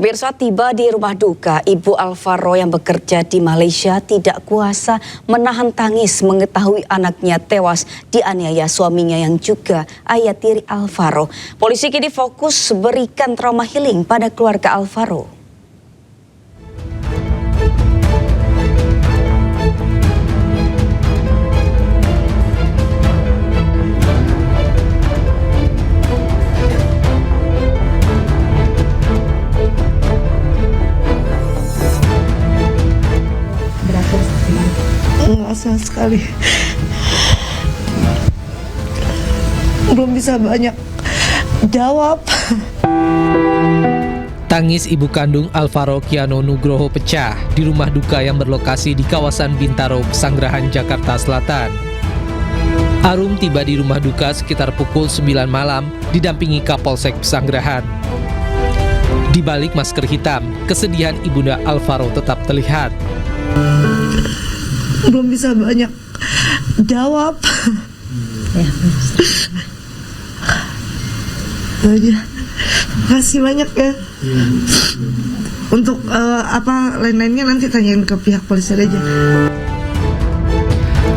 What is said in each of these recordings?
Pemirsa, tiba di rumah duka, Ibu Alvaro yang bekerja di Malaysia tidak kuasa menahan tangis mengetahui anaknya tewas dianiaya suaminya yang juga ayah tiri Alvaro. Polisi kini fokus berikan trauma healing pada keluarga Alvaro. Enggak, sama sekali. Belum bisa banyak jawab. Tangis ibu kandung Alvaro Kiano Nugroho pecah di rumah duka yang berlokasi di kawasan Bintaro, Pesanggerahan, Jakarta Selatan. Arum tiba di rumah duka sekitar pukul 9 malam didampingi Kapolsek Pesanggerahan. Di balik masker hitam, kesedihan ibunda Alvaro tetap terlihat. Belum bisa banyak jawab. Ya, makasih banyak ya. Untuk lain-lainnya nanti tanyain ke pihak polisi aja.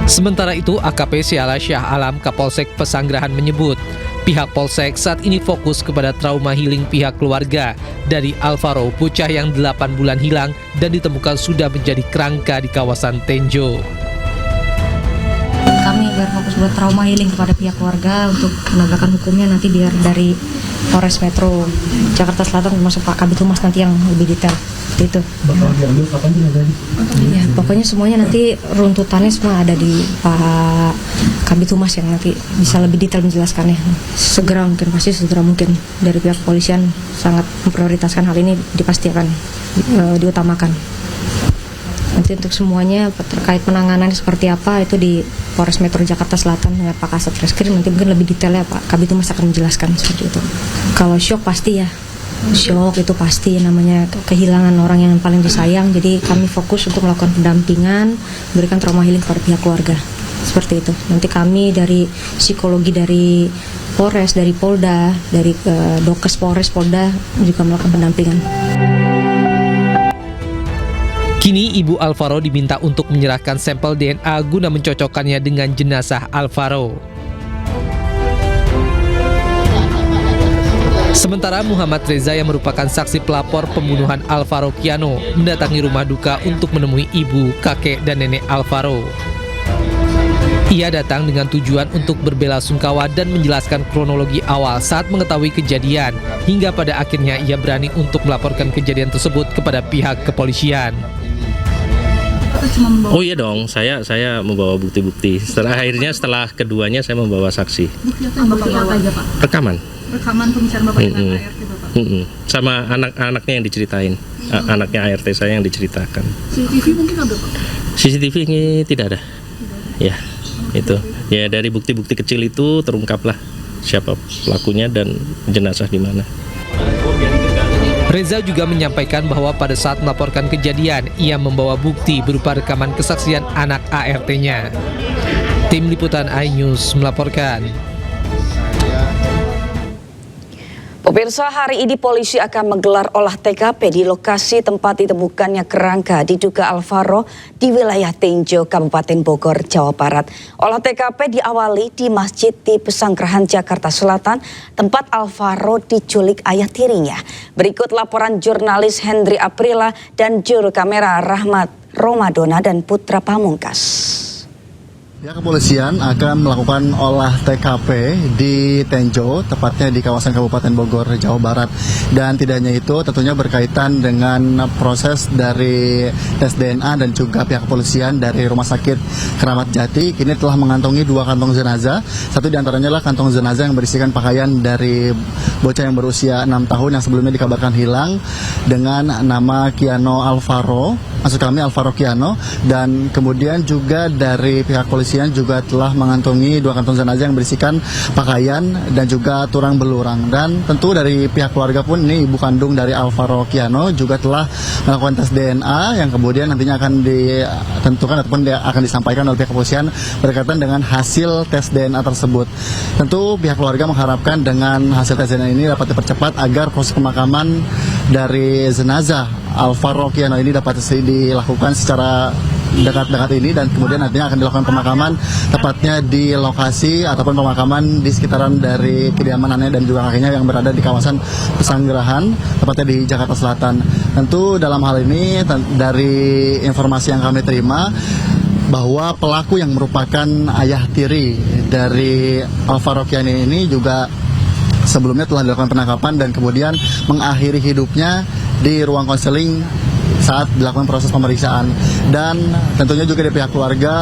Sementara itu, AKP Syala Syah Alam Kapolsek Pesanggerahan menyebut pihak Polsek saat ini fokus kepada trauma healing pihak keluarga dari Alvaro, bocah yang 8 bulan hilang dan ditemukan sudah menjadi kerangka di kawasan Tenjo. Kami berfokus buat trauma healing kepada pihak keluarga untuk penegakan hukumnya nanti biar dari Polres Metro Jakarta Selatan termasuk Pak Kabid Humas nanti yang lebih detail. Itu. Ya, pokoknya semuanya nanti runtutannya semua ada di Pak Kabid Humas yang nanti bisa lebih detail menjelaskannya. Segera mungkin, pasti segera mungkin. Dari pihak kepolisian sangat memprioritaskan hal ini, dipastikan diutamakan. Nanti untuk semuanya terkait penanganan seperti apa itu di Polres Metro Jakarta Selatan dengan Pak Kasat Reskrim nanti mungkin lebih detailnya Pak Kabid Humas akan menjelaskan seperti itu. Kalau shock pasti ya. Syok itu pasti, namanya kehilangan orang yang paling disayang. Jadi kami fokus untuk melakukan pendampingan, berikan trauma healing kepada pihak keluarga. Seperti itu. Nanti kami dari psikologi dari Polres, dari Polda, dari Dokes Polres, Polda juga melakukan pendampingan. Kini Ibu Alvaro diminta untuk menyerahkan sampel DNA guna mencocokkannya dengan jenazah Alvaro. Sementara Muhammad Reza yang merupakan saksi pelapor pembunuhan Alvaro Kiano mendatangi rumah duka untuk menemui ibu, kakek, dan nenek Alvaro. Ia datang dengan tujuan untuk berbelasungkawa dan menjelaskan kronologi awal saat mengetahui kejadian, hingga pada akhirnya ia berani untuk melaporkan kejadian tersebut kepada pihak kepolisian. Oh iya dong, saya membawa bukti-bukti. Setelah keduanya saya membawa saksi. Bukti apa yang Bapak bawa? Rekaman pembicaraan Bapak dengan ART Bapak? Sama anak-anaknya yang diceritain. Anaknya ART saya yang diceritakan. CCTV mungkin ada Pak? CCTV ini tidak ada. Ya, itu. Ya dari bukti-bukti kecil itu terungkaplah siapa pelakunya dan jenazah di mana. Reza juga menyampaikan bahwa pada saat melaporkan kejadian, ia membawa bukti berupa rekaman kesaksian anak ART-nya. Tim Liputan iNews melaporkan. Pemirsa, hari ini polisi akan menggelar olah TKP di lokasi tempat ditemukannya kerangka diduga Alvaro di wilayah Tenjo, Kabupaten Bogor, Jawa Barat. Olah TKP diawali di masjid di Pesanggerahan, Jakarta Selatan, tempat Alvaro diculik ayah tirinya. Berikut laporan jurnalis Hendri Aprila dan juru kamera Rahmat Romadona dan Putra Pamungkas. Pihak kepolisian akan melakukan olah TKP di Tenjo, tepatnya di kawasan Kabupaten Bogor, Jawa Barat. Dan tidak hanya itu, tentunya berkaitan dengan proses dari tes DNA dan juga pihak kepolisian dari Rumah Sakit Keramat Jati kini telah mengantongi 2 kantong jenazah. Satu diantaranya adalah kantong jenazah yang berisikan pakaian dari bocah yang berusia 6 tahun yang sebelumnya dikabarkan hilang dengan nama Kiano Alvaro, maksud kami Alvaro Kiano, dan kemudian juga dari pihak polisi juga telah mengantongi 2 kantong jenazah yang berisikan pakaian dan juga turang belurang. Dan tentu dari pihak keluarga pun ini ibu kandung dari Alvaro Kiano juga telah melakukan tes DNA yang kemudian nantinya akan ditentukan ataupun akan disampaikan oleh pihak kepolisian berkaitan dengan hasil tes DNA tersebut. Tentu pihak keluarga mengharapkan dengan hasil tes DNA ini dapat dipercepat agar proses pemakaman dari jenazah Alvaro Kiano ini dapat dilakukan secara dekat-dekat ini, dan kemudian nantinya akan dilakukan pemakaman tepatnya di lokasi ataupun pemakaman di sekitaran dari kediaman nenek dan juga kakeknya yang berada di kawasan Pesanggerahan, tepatnya di Jakarta Selatan. Tentu dalam hal ini dari informasi yang kami terima bahwa pelaku yang merupakan ayah tiri dari Alvaro Kiano ini juga sebelumnya telah dilakukan penangkapan dan kemudian mengakhiri hidupnya di ruang konseling saat dilakukan proses pemeriksaan. Dan tentunya juga di pihak keluarga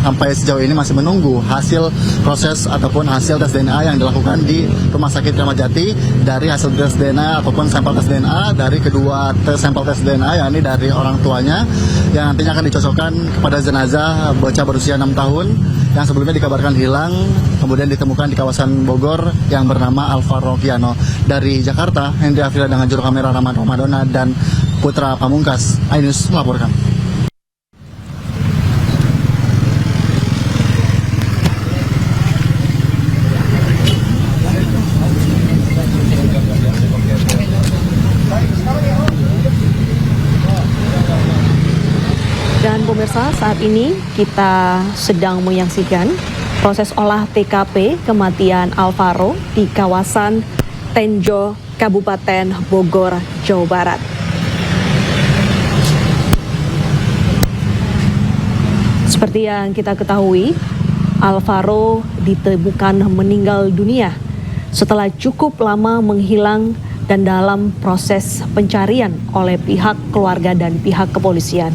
sampai sejauh ini masih menunggu hasil proses ataupun hasil tes DNA yang dilakukan di Rumah Sakit Kramat Jati. Dari hasil tes DNA ataupun sampel tes DNA dari kedua sampel tes DNA, yakni dari orang tuanya yang nantinya akan dicocokkan kepada jenazah bocah berusia 6 tahun yang sebelumnya dikabarkan hilang, kemudian ditemukan di kawasan Bogor yang bernama Alvaro Kiano. Dari Jakarta, Hendri Afrila dengan juru kamera Rahman Ramadona dan Putra Pamungkas, iNews melaporkan. Dan pemirsa, saat ini kita sedang menyaksikan proses olah TKP kematian Alvaro di kawasan Tenjo, Kabupaten Bogor, Jawa Barat. Seperti yang kita ketahui, Alvaro ditemukan meninggal dunia setelah cukup lama menghilang dan dalam proses pencarian oleh pihak keluarga dan pihak kepolisian.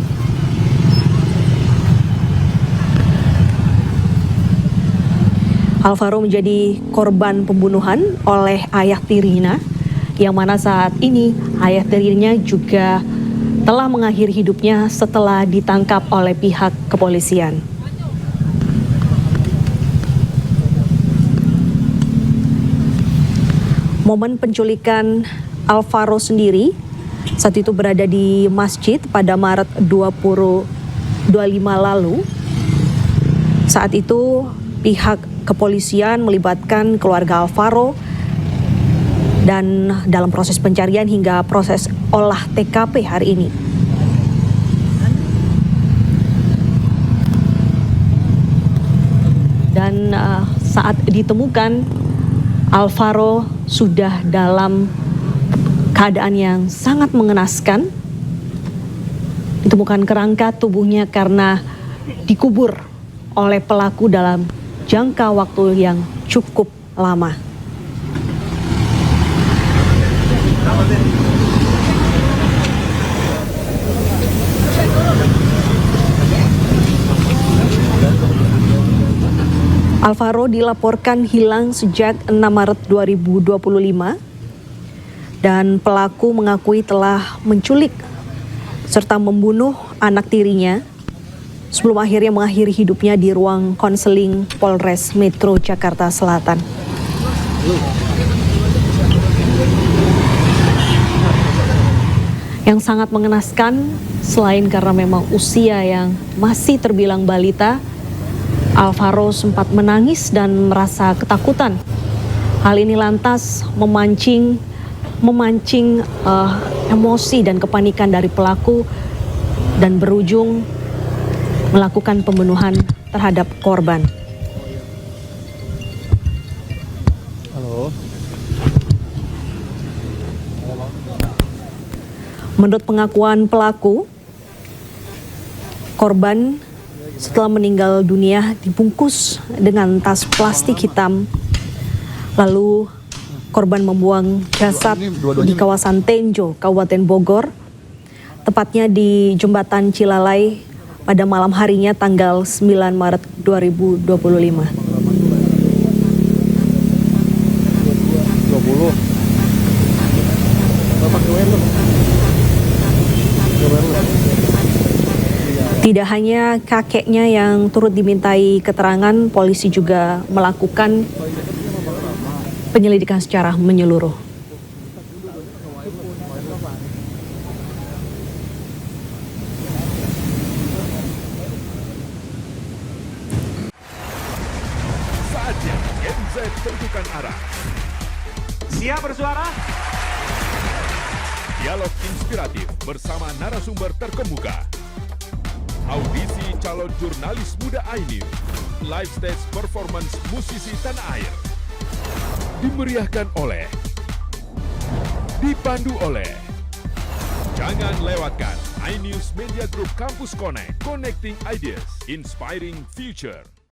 Alvaro menjadi korban pembunuhan oleh ayah tirinya, yang mana saat ini ayah tirinya juga telah mengakhiri hidupnya setelah ditangkap oleh pihak kepolisian. Momen penculikan Alvaro sendiri saat itu berada di masjid pada Maret 2025 lalu. Saat itu pihak kepolisian melibatkan keluarga Alvaro dan dalam proses pencarian hingga proses olah TKP hari ini. Dan saat ditemukan, Alvaro sudah dalam keadaan yang sangat mengenaskan. Ditemukan kerangka tubuhnya karena dikubur oleh pelaku dalam jangka waktu yang cukup lama. Alvaro dilaporkan hilang sejak 6 Maret 2025 dan pelaku mengakui telah menculik serta membunuh anak tirinya sebelum akhirnya mengakhiri hidupnya di ruang konseling Polres Metro Jakarta Selatan. Yang sangat mengenaskan, selain karena memang usia yang masih terbilang balita, Alvaro sempat menangis dan merasa ketakutan. Hal ini lantas memancing emosi dan kepanikan dari pelaku dan berujung melakukan pembunuhan terhadap korban. Menurut pengakuan pelaku, korban setelah meninggal dunia dibungkus dengan tas plastik hitam. Lalu korban membuang jasad di kawasan Tenjo, Kabupaten Bogor, tepatnya di Jembatan Cilalai pada malam harinya tanggal 9 Maret 2025. Tidak hanya kakeknya yang turut dimintai keterangan, polisi juga melakukan penyelidikan secara menyeluruh. Saatnya NZ tentukan arah. Siap bersuara? Dialog inspiratif bersama narasumber terkemuka. Audisi calon jurnalis muda iNews. Live stage performance musisi tanah air. Dimeriahkan oleh, dipandu oleh. Jangan lewatkan iNews Media Group Campus Connect. Connecting Ideas, Inspiring Future.